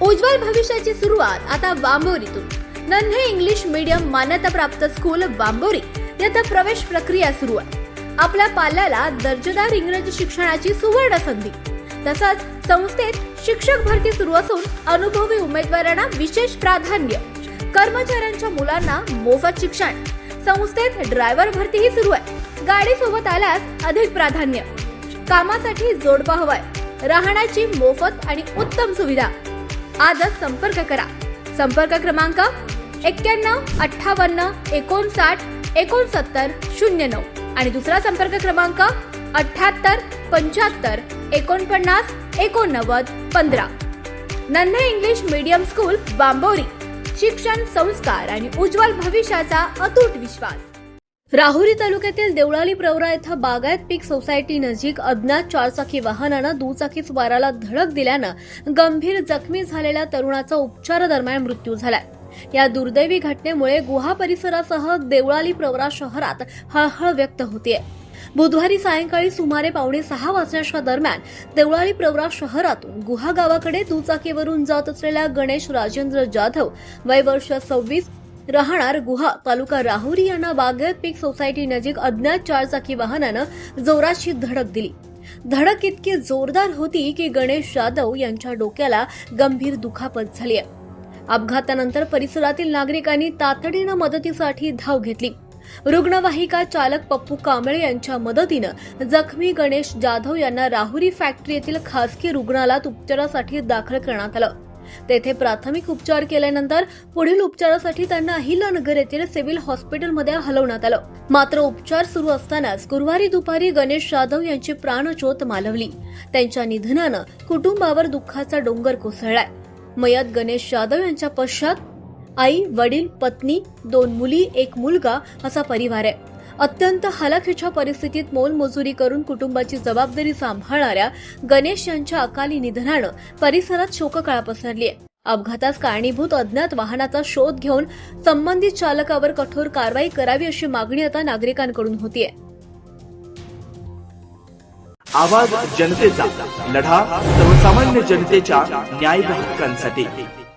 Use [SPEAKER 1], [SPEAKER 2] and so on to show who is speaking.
[SPEAKER 1] उज्ज्वल भविष्याची सुरुवात आता वांबोरीतून. नन्हे इंग्लिश मीडियम मान्यताप्राप्त स्कूल वांबोरी येथे प्रवेश प्रक्रिया सुरू आहे. आपल्या पाल्याला दर्जेदार इंग्रजी शिक्षणाची सुवर्ण संधी. तसंच संस्थेत शिक्षक भरती सुरू असून अनुभवी उमेदवारांना विशेष प्राधान्य. कर्मचाऱ्यांच्या मुलांना मोफत शिक्षण. संस्थेत ड्रायव्हर भरतीही सुरू आहे. गाडी सोबत आल्यास अधिक प्राधान्य. कामासाठी जोडपा हवाय. राहण्याची मोफत आणि उत्तम सुविधा. आजच संपर्क करा. संपर्क क्रमांक 91 58 59 69 09 आणि दुसरा संपर्क क्रमांक 78 75 49 89 15. नन्हे इंग्लिश मीडियम स्कूल वांबोरी. शिक्षण, संस्कार आणि उज्ज्वल भविष्याचा अतूट विश्वास. राहुरी तालुक्यातील देवळाली प्रवरा येथे बागायत पीक सोसायटी नजीक अज्ञात चारचाकी वाहनानं दुचाकी स्वाराला धडक दिल्यानं गंभीर जखमी झालेल्या तरुणाचा उपचारादरम्यान मृत्यू झालाय. या दुर्दैवी घटनेमुळे गुहा परिसरासह देवळाली प्रवरा शहरात हळहळ व्यक्त होतीये. बुधवारी सायंकाळी सुमारे 5:45 वाजण्याच्या दरम्यान देवळाली प्रवरा शहरातून गुहा गावाकडे दुचाकीवरून जात असलेल्या गणेश राजेंद्र जाधव, वय वर्ष 26, राहणार गुहा, तालुका राहुरी यांना बागायत पीक सोसायटी नजीक अज्ञात चारचाकी वाहनानं जोराची धडक दिली. धडक इतकी जोरदार होती की गणेश जाधव यांच्या डोक्याला गंभीर दुखापत झाली आहे. अपघातानंतर परिसरातील नागरिकांनी तातडीनं मदतीसाठी धाव घेतली. रुग्णवाहिका चालक पप्पू कांबळे यांच्या मदतीनं जखमी गणेश जाधव यांना राहुरी फॅक्टरी येथील खासगी रुग्णालयात उपचारासाठी दाखल करण्यात आलं. तेथे प्राथमिक उपचार केल्यानंतर पुढील उपचारासाठी त्यांना अहिल्यानगर येथील सिव्हिल हॉस्पिटलमध्ये हलवण्यात आलं. मात्र उपचार सुरू असतानाच गुरुवारी दुपारी गणेश जाधव यांची प्राणज्योत मालवली. त्यांच्या निधनानं कुटुंबावर दुःखाचा डोंगर कोसळलाय. मयत गणेश जाधव यांच्या पश्चात आई, वडील, पत्नी, 2 मुली, 1 मुलगा असा परिवार आहे. अत्यंत हलाखीच्या परिस्थितीत मोलमजुरी करून कुटुंबाची जबाबदारी सांभाळणाऱ्या गणेश यांच्या अकाली निधनानं परिसरात शोककळा पसरली आहे. अपघातास कारणीभूत अज्ञात वाहनाचा शोध घेऊन संबंधित चालकावर कठोर कारवाई करावी अशी मागणी आता नागरिकांकडून होतीये.
[SPEAKER 2] आवाज जनतेचा, लढा सर्वसामान्य जनतेच्या न्याय हक्कांसाठी.